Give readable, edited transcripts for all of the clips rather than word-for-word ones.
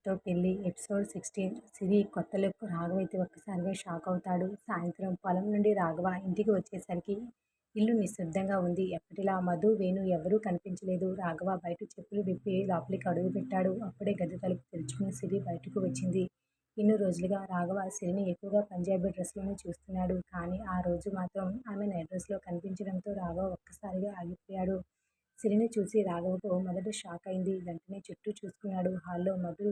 తో పెళ్లి ఎపిసోడ్ 16 సిరి కొత్త లుక్ రాఘవైతే ఒక్కసారిగా షాక్ అవుతాడు. సాయంత్రం పొలం నుండి రాఘవ ఇంటికి వచ్చేసరికి ఇల్లు నిశ్శబ్దంగా ఉంది. ఎప్పటిలా మధు, వేణు ఎవరూ కనిపించలేదు. రాఘవ బయట చెప్పులు విప్పి లోపలికి అడుగు పెట్టాడు. అప్పుడే గది తలుపు తెరుచుకుని సిరి బయటకు వచ్చింది. ఇన్ని రోజులుగా రాఘవ సిరిని ఎక్కువగా పంజాబీ డ్రెస్లోనే చూస్తున్నాడు. కానీ ఆ రోజు మాత్రం ఆమె నైట్ డ్రెస్లో కనిపించడంతో రాఘవ ఒక్కసారిగా ఆగిపోయాడు. సిరిని చూసి రాఘవకు మొదట షాక్ అయింది. వెంటనే చుట్టూ చూసుకున్నాడు. హాల్లో మధు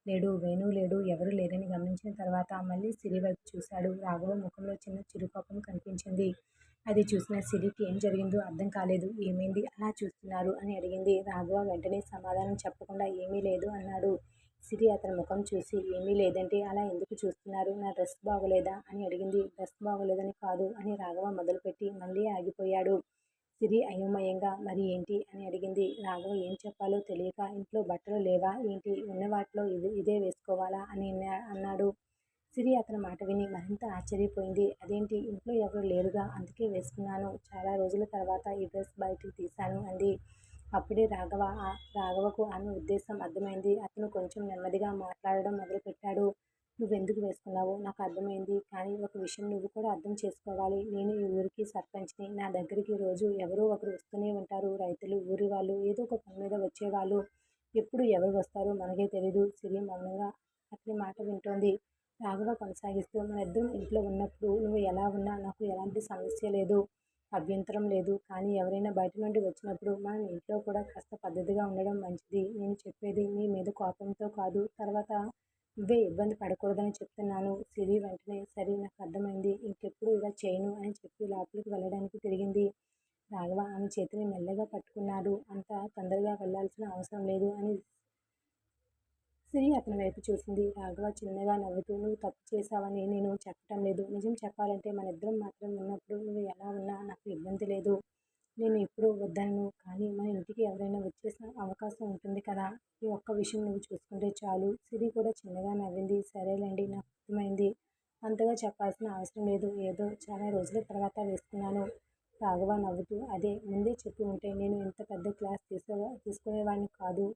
లేడు, వేణు లేడు, ఎవరూ లేరని గమనించిన తర్వాత మళ్ళీ సిరి వైపు చూశాడు. రాఘవ ముఖంలో చిన్న చిరుకోపం కనిపించింది. అది చూసిన సిరికి ఏం జరిగిందో అర్థం కాలేదు. ఏమైంది అలా చూస్తున్నారు అని అడిగింది. రాఘవ వెంటనే సమాధానం చెప్పకుండా ఏమీ లేదు అన్నాడు. సిరి అతని ముఖం చూసి ఏమీ లేదంటే అలా ఎందుకు చూస్తున్నారు, నా డ్రెస్ బాగోలేదా అని అడిగింది. డ్రెస్ బాగోలేదని కాదు అని రాఘవ మొదలుపెట్టి మళ్ళీ ఆగిపోయాడు. సిరి అయోమయంగా మరి ఏంటి అని అడిగింది. రాఘవ ఏం చెప్పాలో తెలియక ఇంట్లో బట్టలు లేవా ఏంటి, ఉన్న వాటిలో ఇదే వేసుకోవాలా అని అన్నాడు. సిరి అతని మాట విని మరింత ఆశ్చర్యపోయింది. అదేంటి, ఇంట్లో ఎవరు లేరుగా, అందుకే వేసుకున్నాను. చాలా రోజుల తర్వాత ఈ డ్రెస్ బయటికి తీశాను అంది. అప్పుడే రాఘవకు ఆమె ఉద్దేశం అర్థమైంది. అతను కొంచెం నెమ్మదిగా మాట్లాడడం మొదలుపెట్టాడు. నువ్వెందుకు వేసుకున్నావో నాకు అర్థమైంది. కానీ ఒక విషయం నువ్వు కూడా అర్థం చేసుకోవాలి. నేను ఈ ఊరికి సర్పంచ్ని. నా దగ్గరికి రోజు ఎవరో ఒకరు వస్తూనే ఉంటారు. రైతులు, ఊరి వాళ్ళు, ఏదో ఒక పని మీద వచ్చేవాళ్ళు. ఎప్పుడు ఎవరు వస్తారో మనకే తెలీదు. సిరి మౌనంగా అతని మాట వింటోంది. రాఘవ కొనసాగిస్తూ, మన ఇద్దరం ఇంట్లో ఉన్నప్పుడు నువ్వు ఎలా ఉన్నా నాకు ఎలాంటి సమస్య లేదు, అభ్యంతరం లేదు. కానీ ఎవరైనా బయట నుండి వచ్చినప్పుడు మనం ఇంట్లో కూడా కాస్త పద్ధతిగా ఉండడం మంచిది. నేను చెప్పేది నీ మీద కోపంతో కాదు, తర్వాత నువ్వే ఇబ్బంది పడకూడదని చెప్తున్నాను. సిరి వెంటనే సరే నాకు అర్థమైంది, ఇంకెప్పుడు ఇలా చేయను అని చెప్పి లోపలికి వెళ్ళడానికి తిరిగింది. రాఘవ ఆమె చేతిని మెల్లగా పట్టుకున్నాడు. అంత తొందరగా వెళ్లాల్సిన అవసరం లేదు అని సిరి అతని వైపు చూసింది. రాఘవ చిన్నగా నవ్వుతూ, నువ్వు తప్పు చేశావని నేను చెప్పటం లేదు. నిజం చెప్పాలంటే మన ఇద్దరం మాత్రం ఉన్నప్పుడు నువ్వు ఎలా ఉన్నా నాకు ఇబ్బంది లేదు. నేను ఎప్పుడూ వద్దనను. కానీ మన ఇంటికి ఎవరైనా వచ్చేసిన అవకాశం ఉంటుంది కదా, ఈ ఒక్క విషయం నువ్వు చూసుకుంటే చాలు. సిరి కూడా చిన్నగా నవ్వింది. సరేలేండి, నాకు అర్థమైంది. అంతగా చెప్పాల్సిన అవసరం లేదు. ఏదో చాలా రోజుల తర్వాత వేసుకున్నాను. రాఘవ నవ్వుతూ, అదే ముందే చెప్పి ఉంటే నేను ఇంత పెద్ద క్లాస్ తీసుకునేవాడిని కాదు.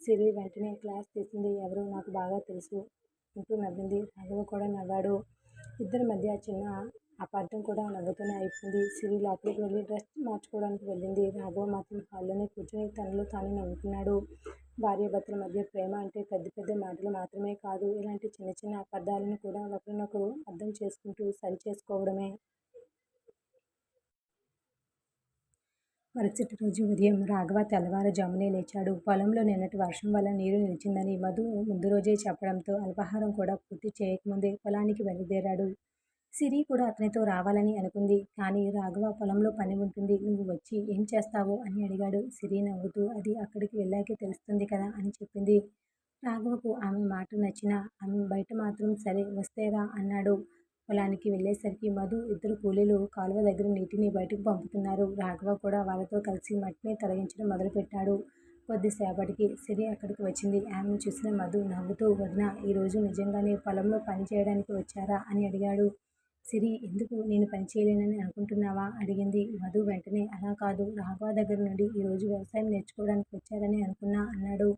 సిరి వెంటనే క్లాస్ తీసింది. ఎవరో నాకు బాగా తెలుసు అంటూ నవ్వింది. రాఘవ కూడా నవ్వాడు. ఇద్దరి మధ్య చిన్న అపార్థం కూడా నవ్వుతూనే అయిపోయింది. సిరి లోపలికి వెళ్ళి డ్రెస్ మార్చుకోవడానికి వెళ్ళింది. రాఘవ మాత్రం హాల్లోనే కూర్చొని తనలో తాను నవ్వుకున్నాడు. భార్యాభర్తల మధ్య ప్రేమ అంటే పెద్ద పెద్ద మాటలు మాత్రమే కాదు, ఇలాంటి చిన్న చిన్న అపార్థాలను కూడా ఒకరినొకరు అర్థం చేసుకుంటూ సరి చేసుకోవడమే. మరుసటి రోజు ఉదయం రాఘవ తెల్లవారుజామునే లేచాడు. పొలంలో నిన్నటి వర్షం వల్ల నీరు నిలిచిందని మధు ముందు రోజే చెప్పడంతో అల్పాహారం కూడా పూర్తి చేయకముందే పొలానికి బయలుదేరాడు. సిరి కూడా అతనితో రావాలని అనుకుంది. కానీ రాఘవ పొలంలో పని ఉంటుంది, నువ్వు వచ్చి ఏం చేస్తావో అని అడిగాడు. సిరి నవ్వుతూ, అది అక్కడికి వెళ్ళాకే తెలుస్తుంది కదా అని చెప్పింది. రాఘవకు ఆమె మాట నచ్చినా ఆమె బయట మాత్రం సరే వస్తే రా అన్నాడు. పొలానికి వెళ్ళేసరికి మధు, ఇద్దరు కూలీలు కాలువ దగ్గర నీటిని బయటకు పంపుతున్నారు. రాఘవ కూడా వాళ్ళతో కలిసి మట్టిని తొలగించడం మొదలుపెట్టాడు. కొద్దిసేపటికి సిరి అక్కడికి వచ్చింది. ఆమెను చూసిన మధు నవ్వుతూ, వదినా, ఈరోజు నిజంగానే పొలంలో పని చేయడానికి వచ్చారా అని అడిగాడు. సిరి, ఎందుకు, నేను పని చేయలేనని అనుకుంటున్నావా అడిగింది. మధు వెంటనే, అలా కాదు, రాఘవ దగ్గర నుండి ఈరోజు వ్యవసాయం నేర్చుకోవడానికి వచ్చారని అనుకున్నా అన్నాడు.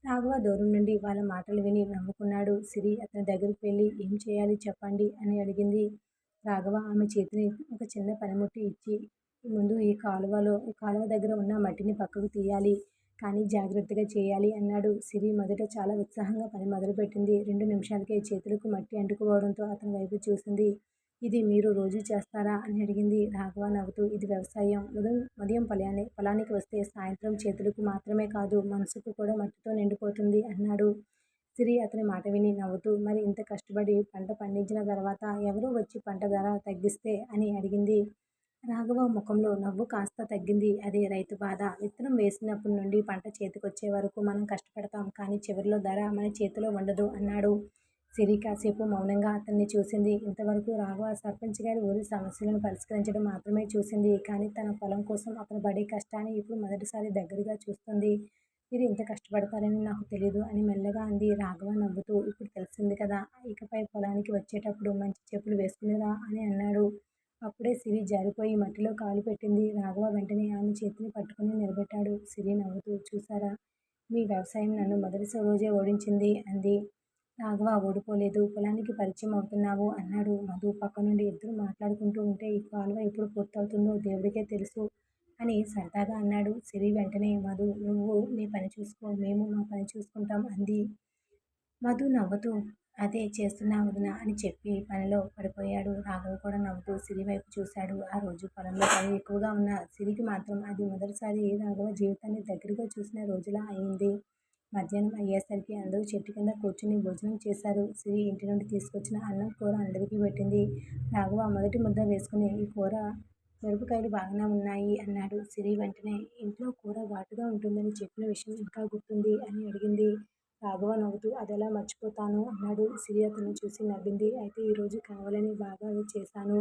రాఘవ దూరం నుండి వాళ్ళ మాటలు విని నవ్వుకున్నాడు. సిరి అతని దగ్గరికి వెళ్ళి, ఏం చేయాలి చెప్పండి అని అడిగింది. రాఘవ ఆమె చేతిని ఒక చిన్న పనిముట్టు ఇచ్చి, ముందు ఈ కాలువ దగ్గర ఉన్న మట్టిని పక్కకు తీయాలి, కానీ జాగ్రత్తగా చేయాలి అన్నాడు. సిరి మొదట చాలా ఉత్సాహంగా పని మొదలుపెట్టింది. 2 నిమిషాలకే చేతులకు మట్టి అంటుకుపోవడంతో అతని వైపు చూసింది. ఇది మీరు రోజూ చేస్తారా అని అడిగింది. రాఘవ నవ్వుతూ, ఇది వ్యవసాయం. ఉదయం పొలానికి వస్తే సాయంత్రం చేతులకు మాత్రమే కాదు, మనసుకు కూడా మట్టితో నిండిపోతుంది అన్నాడు. సిరి అతని మాట విని నవ్వుతూ, మరి ఇంత కష్టపడి పంట పండించిన తర్వాత ఎవరో వచ్చి పంట ధర తగ్గిస్తే అని అడిగింది. రాఘవ ముఖంలో నవ్వు కాస్త తగ్గింది. అదే రైతు బాధ. విత్తనం వేసినప్పటి నుండి పంట చేతికొచ్చే వరకు మనం కష్టపడతాం, కానీ చివరిలో ధర మన చేతిలో ఉండదు అన్నాడు. సిరి కాసేపు మౌనంగా అతన్ని చూసింది. ఇంతవరకు రాఘవ సర్పంచ్ గారి ఊరి సమస్యలను పరిష్కరించడం మాత్రమే చూసింది. కానీ తన పొలం కోసం అతను పడే కష్టాన్ని ఇప్పుడు మొదటిసారి దగ్గరగా చూస్తుంది. మీరు ఇంత కష్టపడతారని నాకు తెలీదు అని మెల్లగా అంది. రాఘవ నవ్వుతూ, ఇప్పుడు తెలిసింది కదా, ఇకపై పొలానికి వచ్చేటప్పుడు మంచి చెప్పులు వేసుకునిరా అని అన్నాడు. అప్పుడే సిరి జారిపోయి మట్టిలో కాలు పెట్టింది. రాఘవ వెంటనే ఆమె చేతిని పట్టుకుని నిలబెట్టాడు. సిరి నవ్వుతూ, చూసారా, మీ వ్యవసాయం నన్ను మొదటి రోజే ఓడించింది అంది. రాఘవ ఓడిపోలేదు. పొలానికి పరిచయం అవుతున్నావు అన్నాడు మధు పక్క నుండి. ఇద్దరు మాట్లాడుకుంటూ ఉంటే ఈ కాలువ ఎప్పుడు పూర్తవుతుందో దేవుడికే తెలుసు అని సరదాగా అన్నాడు సిరి. వెంటనే మధు, నువ్వు నీ పని చూసుకో, మేము మా పని చూసుకుంటాం అంది. మధు నవ్వుతూ అదే చేస్తున్నా వదినా అని చెప్పి పనిలో పడిపోయాడు. రాఘవ కూడా నవ్వుతూ సిరి వైపు చూశాడు. ఆ రోజు పొలంలో పని ఎక్కువగా ఉన్న సిరికి మాత్రం అది మొదటిసారి రాఘవ జీవితాన్ని దగ్గరగా చూసిన రోజులా అయింది. మధ్యాహ్నం అయ్యేసరికి అందరూ చెట్టు కింద కూర్చుని భోజనం చేశారు. సిరి ఇంటి నుండి తీసుకొచ్చిన అన్నం కూర అందరికీ పెట్టింది. రాఘవ మొదటి ముద్ద వేసుకుని ఈ కూర మిరపకాయలు బాగానే ఉన్నాయి అన్నాడు. సిరి వెంటనే ఇంట్లో కూర ఘాటుగా ఉంటుందని చెప్పిన విషయం ఇంకా గుర్తుంది అని అడిగింది. రాఘవ నవ్వుతూ అదెలా మర్చిపోతాను అన్నాడు. సిరి అతన్ని చూసి నవ్వింది. అయితే ఈరోజు కావాలని బాగా చేశాను,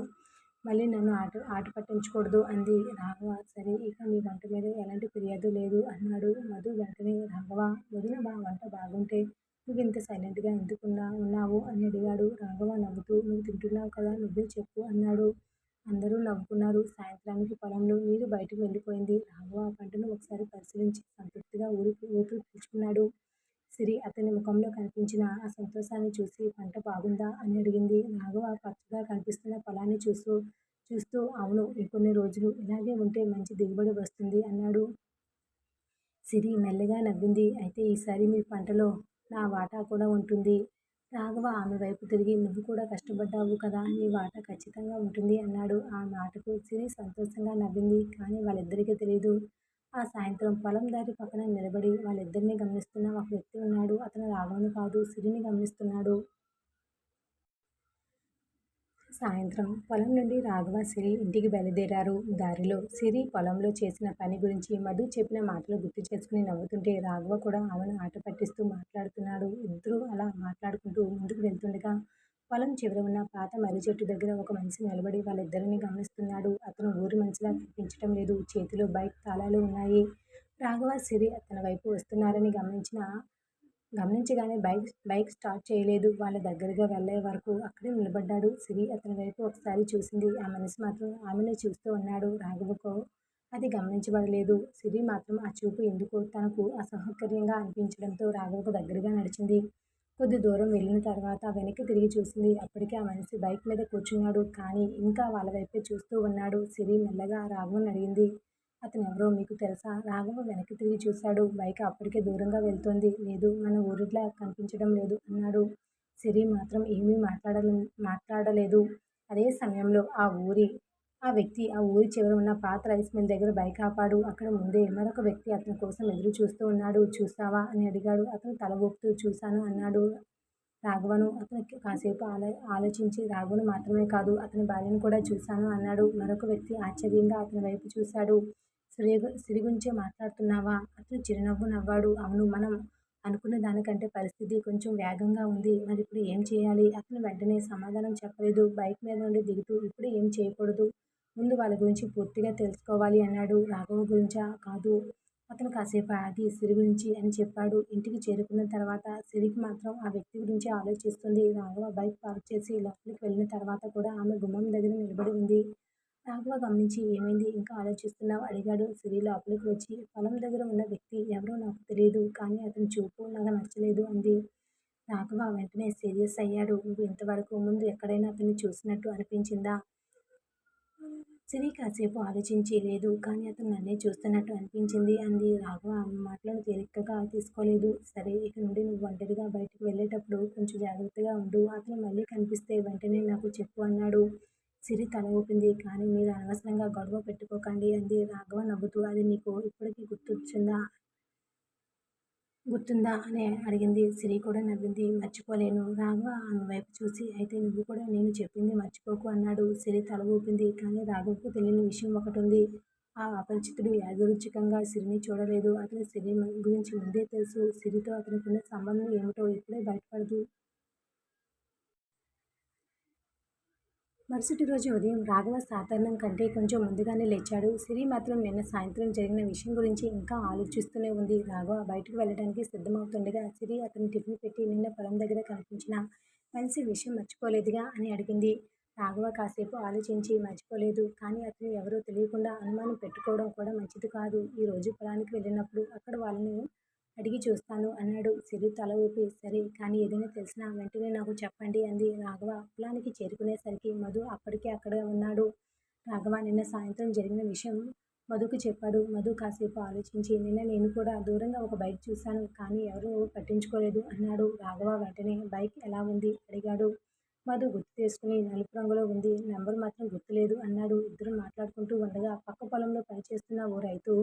మళ్ళీ నన్ను ఆట పట్టించకూడదు అంది. రాఘవ సరే, ఇక నీ వంట మీద ఎలాంటి ఫిర్యాదు లేదు అన్నాడు. మధు వెంటనే రాఘవ, వదిన వంట బాగుంటే నువ్వు ఇంత సైలెంట్గా ఎందుకున్నా ఉన్నావు అని అడిగాడు. రాఘవ నవ్వుతూ నువ్వు తింటున్నావు కదా, నువ్వే చెప్పు అన్నాడు. అందరూ నవ్వుకున్నారు. సాయంత్రానికి పొలంలో నీరు బయటకు వెళ్ళిపోయింది. రాఘవ పంటను ఒకసారి పరిశీలించి సంతృప్తిగా ఊపిరి పీల్చుకున్నాడు. సిరి అతని ముఖంలో కనిపించిన ఆ సంతోషాన్ని చూసి పంట బాగుందా అని అడిగింది. రాఘవ పచ్చగా కనిపిస్తున్న పొలాన్ని చూస్తూ అవును, ఇంకొన్ని రోజులు ఇలాగే ఉంటే మంచి దిగుబడి వస్తుంది అన్నాడు. సిరి మెల్లగా నవ్వింది. అయితే ఈసారి మీ పంటలో నా వాటా కూడా ఉంటుంది. రాఘవ ఆమె వైపు తిరిగి నువ్వు కూడా కష్టపడ్డావు కదా, నీ వాటా ఖచ్చితంగా ఉంటుంది అన్నాడు. ఆ మాటకు సిరి సంతోషంగా నవ్వింది. కానీ వాళ్ళిద్దరికీ తెలియదు, ఆ సాయంత్రం పొలం దారి పక్కన నిలబడి వాళ్ళిద్దరినీ గమనిస్తున్న ఒక వ్యక్తి ఉన్నాడు. అతను రాఘవను కాదు, సిరిని గమనిస్తున్నాడు. సాయంత్రం పొలం నుండి రాఘవ, సిరి ఇంటికి బయలుదేరారు. దారిలో సిరి పొలంలో చేసిన పని గురించి మధు చెప్పిన మాటలు గుర్తు చేసుకుని నవ్వుతుంటే రాఘవ కూడా ఆమెను ఆట పట్టిస్తూ మాట్లాడుతున్నాడు. ఇద్దరూ అలా మాట్లాడుకుంటూ ముందుకు వెళ్తుండగా పొలం చివర ఉన్న పాత మర్రి చెట్టు దగ్గర ఒక మనిషి నిలబడి వాళ్ళిద్దరిని గమనిస్తున్నాడు. అతను ఊరి మనిషిలా కనిపించటం లేదు. చేతిలో బైక్ తాళాలు ఉన్నాయి. రాఘవ, సిరి అతని వైపు వస్తున్నారని గమనించగానే బైక్ స్టార్ట్ చేయలేదు. వాళ్ళ దగ్గరగా వెళ్ళే వరకు అక్కడే నిలబడ్డాడు. సిరి అతని వైపు ఒకసారి చూసింది. ఆ మనిషి మాత్రం ఆమెనే చూస్తూ ఉన్నాడు. రాఘవకు అది గమనించబడలేదు. సిరి మాత్రం ఆ చూపు ఎందుకో తనకు అసౌకర్యంగా అనిపించడంతో రాఘవకు దగ్గరగా నడిచింది. కొద్ది దూరం వెళ్ళిన తర్వాత వెనక్కి తిరిగి చూసింది. అప్పటికే ఆ మనిషి బైక్ మీద కూర్చున్నాడు. కానీ ఇంకా వాళ్ళ వైపే చూస్తూ ఉన్నాడు. సిరి మెల్లగా రాఘవన్ అడిగింది, అతనెవరో మీకు తెలుసా? రాఘవ వెనక్కి తిరిగి చూశాడు. బైక్ అప్పటికే దూరంగా వెళ్తోంది. లేదు, మన ఊరిలా కనిపించడం లేదు అన్నాడు. సిరి మాత్రం ఏమీ మాట్లాడలేదు. అదే సమయంలో ఆ వ్యక్తి ఆ ఊరి చివర ఉన్న పాత రైస్ మిల్ దగ్గర బైక్ ఆపాడు. అక్కడ ముందే మరొక వ్యక్తి అతని కోసం ఎదురు చూస్తూ ఉన్నాడు. చూసావా అని అడిగాడు. అతను తల ఊపుతూ చూశాను అన్నాడు. రాఘవను. అతను కాసేపు ఆలోచించి రాఘవను మాత్రమే కాదు, అతని భార్యను కూడా చూశాను అన్నాడు. మరొక వ్యక్తి ఆశ్చర్యంగా అతని వైపు చూశాడు. సిరి గురించే మాట్లాడుతున్నావా? అతను చిరునవ్వు నవ్వాడు. అవును, మనం అనుకున్న దానికంటే పరిస్థితి కొంచెం వేగంగా ఉంది. మరిప్పుడు ఏం చేయాలి? అతను వెంటనే సమాధానం చెప్పలేదు. బైక్ మీద నుండి దిగుతూ ఇప్పుడు ఏం చేయకూడదు, ముందు వాళ్ళ గురించి పూర్తిగా తెలుసుకోవాలి అన్నాడు. రాఘవ గురించా? కాదు. అతను కాసేపు ఆగి సిరి గురించి అని చెప్పాడు. ఇంటికి చేరుకున్న తర్వాత సిరికి మాత్రం ఆ వ్యక్తి గురించి ఆలోచిస్తుంది. రాఘవ బైక్ పార్క్ చేసి లోపలికి వెళ్ళిన తర్వాత కూడా ఆమె గుమ్మం దగ్గర నిలబడి ఉంది. రాఘవ గమనించి ఏమైంది, ఇంకా ఆలోచిస్తున్నావు అడిగాడు. సిరి లోపలికి వచ్చి పొలం దగ్గర ఉన్న వ్యక్తి ఎవరో నాకు తెలియదు, కానీ అతని చూపు నాకు నచ్చలేదు అంది. రాఘవ వెంటనే సీరియస్ అయ్యాడు. నువ్వు ఇంతవరకు ముందు ఎక్కడైనా అతన్ని చూసినట్టు అనిపించిందా? సిరి కాసేపు ఆలోచించి లేదు, కానీ అతను నన్నే చూస్తున్నట్టు అనిపించింది అంది. రాఘవ ఆమె మాటలను తేలికగా తీసుకోలేదు. సరే, ఇక నుండి నువ్వు ఒంటరిగా బయటకు వెళ్ళేటప్పుడు కొంచెం జాగ్రత్తగా ఉండు. అతను మళ్ళీ కనిపిస్తే వెంటనే నాకు చెప్పు అన్నాడు. సిరి తల ఊపింది. కానీ మీరు అనవసరంగా గొడవ పెట్టుకోకండి అంది. రాఘవ నవ్వుతూ అది నీకు ఇప్పటికీ గుర్తుందా అని అడిగింది. సిరి కూడా నవ్వింది. మర్చిపోలేను. రాఘవ ఆమె వైపు చూసి అయితే నువ్వు కూడా నేను చెప్పింది మర్చిపోకు అన్నాడు. సిరి తల ఊపింది. కానీ రాఘవకు తెలియని విషయం ఒకటుంది. ఆ అపరిచితుడు యాదృచ్ఛికంగా సిరిని చూడలేదు. అతని సిరి గురించి ముందే తెలుసు. సిరితో అతనికున్న సంబంధం ఏమిటో ఇప్పుడే బయటపడదు. మరుసటి రోజు ఉదయం రాఘవ సాధారణం కంటే కొంచెం ముందుగానే లేచాడు. సిరి మాత్రం నిన్న సాయంత్రం జరిగిన విషయం గురించి ఇంకా ఆలోచిస్తూనే ఉంది. రాఘవ బయటకు వెళ్ళడానికి సిద్ధమవుతుండగా సిరి అతని టిఫిన్ పెట్టి నిన్న పొలం దగ్గర కనిపించిన మనిషి విషయం మర్చిపోలేదుగా అని అడిగింది. రాఘవ కాసేపు ఆలోచించి మర్చిపోలేదు, కానీ అతను ఎవరో తెలియకుండా అనుమానం పెట్టుకోవడం కూడా మంచిది కాదు. ఈ రోజు పొలానికి వెళ్ళినప్పుడు అక్కడ వాళ్ళని అడిగి చూస్తాను అన్నాడు. సిరి తల ఊపి సరే కానీ ఏదైనా తెలిసినా వెంటనే నాకు చెప్పండి అంది. రాఘవ పొలానికి చేరుకునేసరికి మధు అప్పటికే అక్కడే ఉన్నాడు. రాఘవ నిన్న సాయంత్రం జరిగిన విషయం మధుకు చెప్పాడు. మధు కాసేపు ఆలోచించి నిన్న నేను కూడా దూరంగా ఒక బైక్ చూశాను కానీ ఎవరూ పట్టించుకోలేదు అన్నాడు. రాఘవ వెంటనే బైక్ ఎలా ఉంది అడిగాడు. మధు గుర్తు చేసుకుని నలుపు రంగులో ఉంది, నెంబర్ మాత్రం గుర్తులేదు అన్నాడు. ఇద్దరు మాట్లాడుకుంటూ ఉండగా పక్క పొలంలో పనిచేస్తున్న ఓ రైతు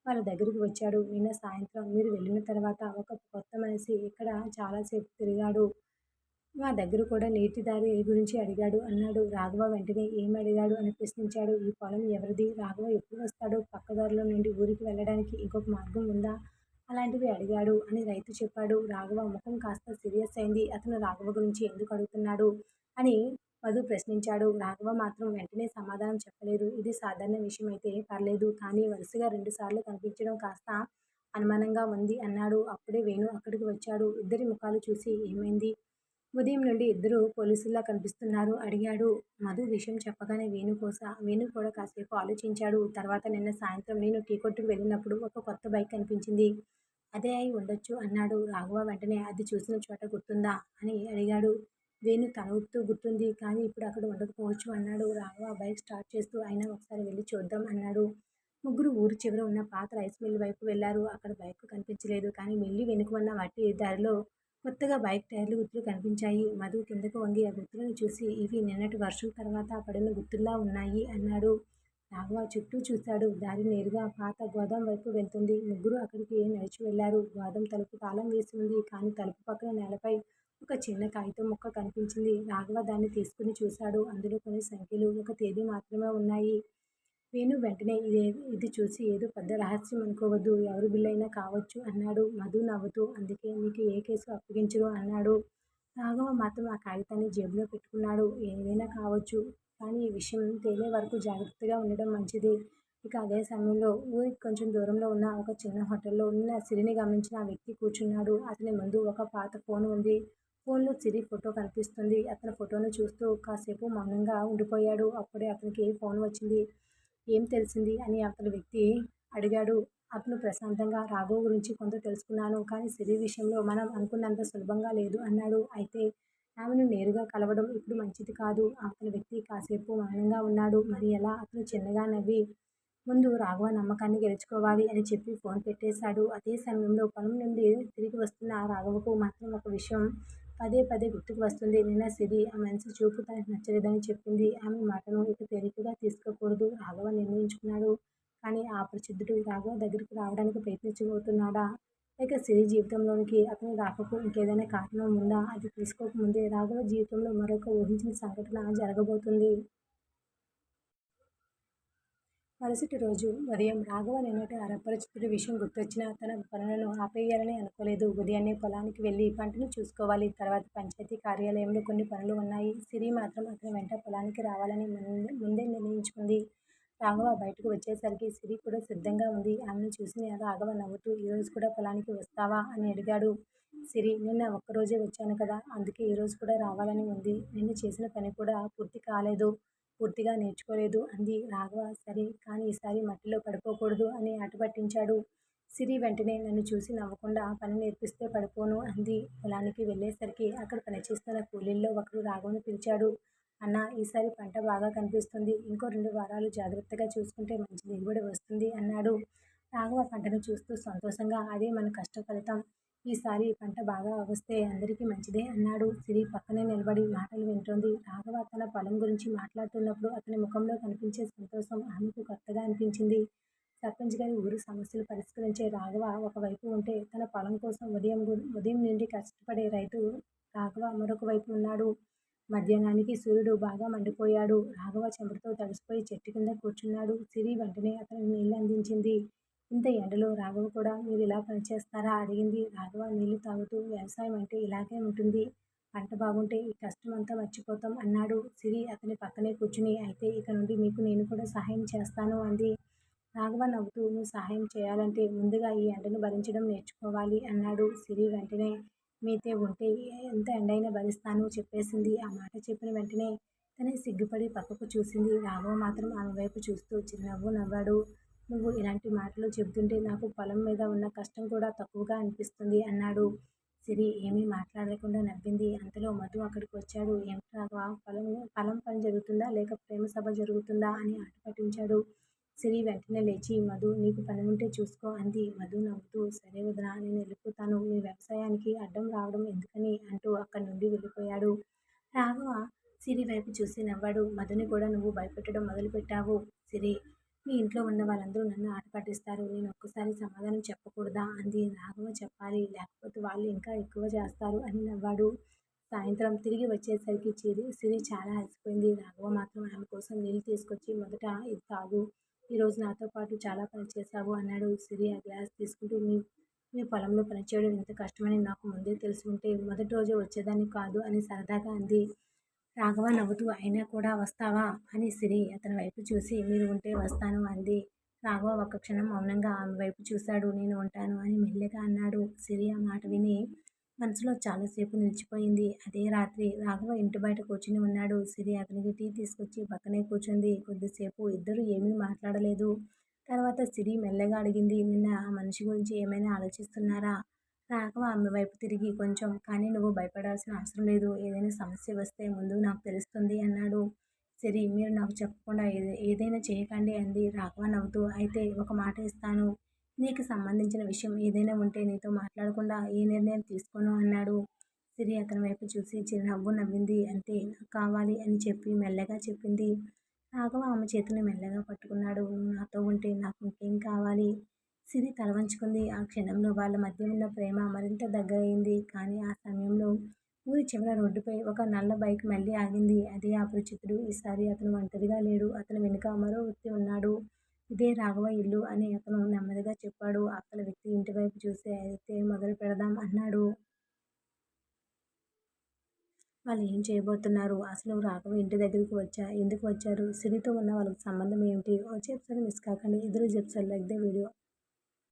వాళ్ళ దగ్గరికి వచ్చాడు. నిన్న సాయంత్రం మీరు వెళ్ళిన తర్వాత ఒక కొత్త మనిషి ఇక్కడ చాలాసేపు తిరిగాడు. మా దగ్గర కూడా నీటి దారి గురించి అడిగాడు అన్నాడు. రాఘవ వెంటనే ఏం అడిగాడు అని ప్రశ్నించాడు. ఈ పొలం ఎవరిది? రాఘవ ఎప్పుడు వస్తాడు? పక్క దారిలో నుండి ఊరికి వెళ్ళడానికి ఇంకొక మార్గం ఉందా? అలాంటివి అడిగాడు అని రైతు చెప్పాడు. రాఘవ ముఖం కాస్త సీరియస్ అయింది. అతను రాఘవ గురించి ఎందుకు అడుగుతున్నాడు అని మధు ప్రశ్నించాడు. రాఘవ మాత్రం వెంటనే సమాధానం చెప్పలేదు. ఇది సాధారణ విషయం అయితే పర్లేదు కానీ వరుసగా 2 సార్లు కనిపించడం కాస్త అనుమానంగా ఉంది అన్నాడు. అప్పుడే వేణు అక్కడికి వచ్చాడు. ఇద్దరి ముఖాలు చూసి ఏమైంది? ఉదయం నుండి ఇద్దరు పోలీసుల్లా కనిపిస్తున్నారు అడిగాడు. మధు విషయం చెప్పగానే వేణు కూడా కాసేపు ఆలోచించాడు. తర్వాత నిన్న సాయంత్రం నేను టీ కొట్టుకు వెళ్ళినప్పుడు ఒక కొత్త బైక్ కనిపించింది. అదే అయి ఉండొచ్చు అన్నాడు. రాఘవ వెంటనే అది చూసిన చోట గుర్తుందా అని అడిగాడు. వేణు తల ఊపుతూ గుర్తుంది కానీ ఇప్పుడు అక్కడ ఉండకపోవచ్చు అన్నాడు. రాఘవ బైక్ స్టార్ట్ చేస్తూ అయినా ఒకసారి వెళ్ళి చూద్దాం అన్నాడు. ముగ్గురు ఊరి చివర ఉన్న పాత రైస్ మిల్ వైపు వెళ్లారు. అక్కడ బైక్ కనిపించలేదు కానీ మిల్లి వెనుక ఉన్న మట్టి దారిలో కొత్తగా బైక్ టైర్లు గుర్తులు కనిపించాయి. మధు కిందకు వంగి ఆ గుర్తులను చూసి ఇవి నిన్నటి వర్షం తర్వాత పడిన గుర్తుల్లా ఉన్నాయి అన్నాడు. రాఘవ చుట్టూ చూశాడు. దారి నేరుగా పాత గోదాం వైపు వెళ్తుంది. ముగ్గురు అక్కడికి నడిచి వెళ్లారు. గోదాం తలుపు తాళం వేసి ఉంది కానీ తలుపు పక్కన నేలపై ఒక చిన్న కాగితం ముక్క కనిపించింది. రాఘవ దాన్ని తీసుకుని చూశాడు. అందులో కొన్ని సంఖ్యలు, ఒక తేదీ మాత్రమే ఉన్నాయి. వేణు వెంటనే ఇది చూసి ఏదో పెద్ద రహస్యం అనుకోవద్దు, ఎవరి బిల్లైనా కావచ్చు అన్నాడు. మధు నవ్వుతూ అందుకే మీకు ఏ కేసు అప్పగించరు అన్నాడు. రాఘవ మాత్రం ఆ కాగితాన్ని జేబులో పెట్టుకున్నాడు. ఏదైనా కావచ్చు కానీ ఈ విషయం తేలే వరకు జాగ్రత్తగా ఉండడం మంచిది. ఇక అదే సమయంలో ఊరికి కొంచెం దూరంలో ఉన్న ఒక చిన్న హోటల్లో నిన్న సిరిని గమనించిన ఆ వ్యక్తి కూర్చున్నాడు. అతని ముందు ఒక పాత ఫోన్ ఉంది. ఫోన్లో సిరి ఫోటో కనిపిస్తుంది. అతని ఫోటోను చూస్తూ కాసేపు మౌనంగా ఉండిపోయాడు. అప్పుడే అతనికి ఫోన్ వచ్చింది. ఏం తెలిసింది అని అతని వ్యక్తి అడిగాడు. అతను ప్రశాంతంగా రాఘవ గురించి కొంత తెలుసుకున్నాను కానీ సిరి విషయంలో మనం అనుకున్నంత సులభంగా లేదు అన్నాడు. అయితే ఆమెను నేరుగా కలవడం ఇప్పుడు మంచిది కాదు. అతని వ్యక్తి కాసేపు మౌనంగా ఉన్నాడు. మరి ఎలా? అతను చిన్నగా నవ్వి ముందు రాఘవ నమ్మకాన్ని గెలుచుకోవాలి అని చెప్పి ఫోన్ పెట్టేశాడు. అదే సమయంలో పొలం నుండి తిరిగి వస్తున్న రాఘవకు మాత్రం ఒక విషయం పదే పదే గుర్తుకు వస్తుంది. నిన్న సిరి ఆ మనిషి చూపు తనకు నచ్చలేదని చెప్పింది. ఆమె మాటను ఇక తేలికగా తీసుకోకూడదు రాఘవ నిర్ణయించుకున్నాడు. కానీ ఆ అపరిచితుడు రాఘవ దగ్గరికి రావడానికి ప్రయత్నించబోతున్నాడా? లేక సిరి జీవితంలోనికి అతని రాకకు ఇంకేదైనా కారణం ఉందా? అది తెలుసుకోకముందే రాఘవ జీవితంలో మరొక ఊహించిన సంఘటన జరగబోతుంది. మరుసటి రోజు ఉదయం రాఘవ నిన్నటి అపరిచితుడి విషయం గుర్తొచ్చినా తన పనులను ఆపేయాలని అనుకోలేదు. ఉదయాన్నే పొలానికి వెళ్ళి పంటను చూసుకోవాలి. తర్వాత పంచాయతీ కార్యాలయంలో కొన్ని పనులు ఉన్నాయి. సిరి మాత్రం అతని వెంట పొలానికి రావాలని ముందే నిర్ణయించుకుంది. రాఘవ బయటకు వచ్చేసరికి సిరి కూడా సిద్ధంగా ఉంది. ఆమెను చూసి రాఘవ నవ్వుతూ ఈరోజు కూడా పొలానికి వస్తావా అని అడిగాడు. సిరి నిన్న ఒక్కరోజే వచ్చాను కదా, అందుకే ఈరోజు కూడా రావాలని ఉంది. నిన్న చేసిన పని కూడా పూర్తిగా నేర్చుకోలేదు అంది. రాఘవ సరే కానీ ఈసారి మట్టిలో పడిపోకూడదు అని ఆటపట్టించాడు. సిరి వెంటనే నన్ను చూసి నవ్వకుండా పని నేర్పిస్తే పడిపోను అంది. పొలానికి వెళ్ళేసరికి అక్కడ పనిచేస్తున్న కూలీల్లో ఒకరు రాఘవను పిలిచాడు. అన్న ఈసారి పంట బాగా కనిపిస్తుంది. ఇంకో 2 వారాలు జాగ్రత్తగా చూసుకుంటే మంచి దిగుబడి వస్తుంది అన్నాడు. రాఘవ పంటను చూస్తూ సంతోషంగా అదే మన కష్ట ఫలితం. ఈసారి పంట బాగా వస్తే అందరికీ మంచిదే అన్నాడు. సిరి పక్కనే నిలబడి మాటలు వింటోంది. రాఘవ తన పొలం గురించి మాట్లాడుతున్నప్పుడు అతని ముఖంలో కనిపించే సంతోషం ఆమెకు కొత్తగా అనిపించింది. సర్పంచ్ గారి ఊరి సమస్యలు పరిష్కరించే రాఘవ ఒకవైపు ఉంటే తన పొలం కోసం ఉదయం నుండి కష్టపడే రైతు రాఘవ మరొక వైపు ఉన్నాడు. మధ్యాహ్నానికి సూర్యుడు బాగా మండిపోయాడు. రాఘవ చెమటతో తడిసిపోయి చెట్టు కింద కూర్చున్నాడు. సిరి వెంటనే అతనికి నీళ్లు అందించింది. ఇంత ఎండలో రాఘవ కూడా మీరు ఇలా పనిచేస్తారా అడిగింది. రాఘవ నీళ్లు తాగుతూ వ్యవసాయం అంటే ఇలాగే ఉంటుంది. పంట బాగుంటే ఈ కష్టం అంతా మర్చిపోతాం అన్నాడు. సిరి అతని పక్కనే కూర్చుని అయితే ఇక నుండి మీకు నేను కూడా సహాయం చేస్తాను అంది. రాఘవ నవ్వుతూ నువ్వు సహాయం చేయాలంటే ముందుగా ఈ ఎండను భరించడం నేర్చుకోవాలి అన్నాడు. సిరి వెంటనే మీతో ఉంటే ఎంత ఎండైనా భరిస్తాను చెప్పేసింది. ఆ మాట చెప్పిన వెంటనే తనే సిగ్గుపడి పక్కకు చూసింది. రాఘవ మాత్రం ఆమె వైపు చూస్తూ చిరునవ్వు నవ్వాడు. నువ్వు ఇలాంటి మాటలు చెబుతుంటే నాకు పొలం మీద ఉన్న కష్టం కూడా తక్కువగా అనిపిస్తుంది అన్నాడు. సిరి ఏమీ మాట్లాడకుండా నవ్వింది. అంతలో మధు అక్కడికి వచ్చాడు. ఏమిటి రాఘవ, పొలం పని జరుగుతుందా లేక ప్రేమ సభ జరుగుతుందా అని ఆట పట్టించాడు. సిరి వెంటనే లేచి మధు నీకు పని ఉంటే చూసుకో అంది. మధు నవ్వుతూ సరే వదినా, నేను వెళ్ళిపోతాను, మీ వ్యవసాయానికి అడ్డం రావడం ఎందుకని అంటూ అక్కడి నుండి వెళ్ళిపోయాడు. రాఘవ సిరి వైపు చూసి నవ్వాడు. మధుని కూడా నువ్వు భయపెట్టడం మొదలుపెట్టావు సిరి. మీ ఇంట్లో ఉన్న వాళ్ళందరూ నన్ను ఆట పట్టిస్తారు. నేను ఒక్కసారి సమాధానం చెప్పకూడదా అంది. రాఘవ చెప్పాలి, లేకపోతే వాళ్ళు ఇంకా ఎక్కువ చేస్తారు అని నవ్వాడు. సాయంత్రం తిరిగి వచ్చేసరికి సిరి చాలా అలసిపోయింది. రాఘవ మాత్రం ఆమె కోసం నీళ్లు తీసుకొచ్చి మొదట ఇది తాగు, ఈరోజు నాతో పాటు చాలా పని చేశావు అన్నాడు. సిరి ఆ గ్లాస్ తీసుకుంటూ మీ మీ పొలంలో పనిచేయడం ఎంత కష్టమని నాకు ముందే తెలిసి ఉంటే మొదటి రోజే వచ్చేదాన్ని కాదు అని సరదాగా అంది. రాఘవ నవ్వుతూ అయినా కూడా వస్తావా అని సిరి అతని వైపు చూసి మీరు ఉంటే వస్తాను అంది. రాఘవ ఒక్క క్షణం మౌనంగా ఆమె వైపు చూశాడు. నేను ఉంటాను అని మెల్లగా అన్నాడు. సిరి ఆ మాట విని మనసులో చాలాసేపు నిలిచిపోయింది. అదే రాత్రి రాఘవ ఇంటి బయట కూర్చుని ఉన్నాడు. సిరి అతనికి టీ తీసుకొచ్చి పక్కనే కూర్చుంది. కొద్దిసేపు ఇద్దరు ఏమీ మాట్లాడలేదు. తర్వాత సిరి మెల్లగా అడిగింది, నిన్న ఆ మనిషి గురించి ఏమైనా ఆలోచిస్తున్నారా? రాఘవ ఆమె వైపు తిరిగి కొంచెం, కానీ నువ్వు భయపడాల్సిన అవసరం లేదు, ఏదైనా సమస్య వస్తే ముందు నాకు తెలుస్తుంది అన్నాడు. సిరి మీరు నాకు చెప్పకుండా ఏదైనా చేయకండి అంది. రాఘవ నవ్వుతూ అయితే ఒక మాట ఇస్తాను, నీకు సంబంధించిన విషయం ఏదైనా ఉంటే నీతో మాట్లాడకుండా ఏ నిర్ణయం తీసుకోను అన్నాడు. సిరి అతని వైపు చూసి చిరునవ్వు నవ్వింది. అంతే, నాకు కావాలి అని చెప్పి మెల్లగా చెప్పింది. రాఘవ ఆమె చేతిని మెల్లగా పట్టుకున్నాడు. నువ్వు నాతో ఉంటే నాకు ఇంకేం కావాలి? సిరి తల వంచుకుంది. ఆ క్షణంలో వాళ్ళ మధ్య ఉన్న ప్రేమ మరింత దగ్గరయింది. కానీ ఆ సమయంలో ఊరి చివర రోడ్డుపై ఒక నల్ల బైక్ మళ్ళీ ఆగింది. అదే అపరిచితుడు. ఈసారి అతను ఒంటరిగా లేడు. అతని వెనుక మరో వ్యక్తి ఉన్నాడు. ఇదే రాఘవ ఇల్లు అని అతను నెమ్మదిగా చెప్పాడు. అవతల వ్యక్తి ఇంటివైపు చూసి అయితే మొదలు పెడదాం అన్నాడు. వాళ్ళు ఏం చేయబోతున్నారు? అసలు రాఘవ ఇంటి దగ్గరికి ఎందుకు వచ్చారు? సిరితో ఉన్న వాళ్ళకి సంబంధం ఏమిటి? వచ్చే ఎపిసోడ్ మిస్ కాకండి. ఎదురు ఎపిసోడ్ లైక్ ద వీడియో.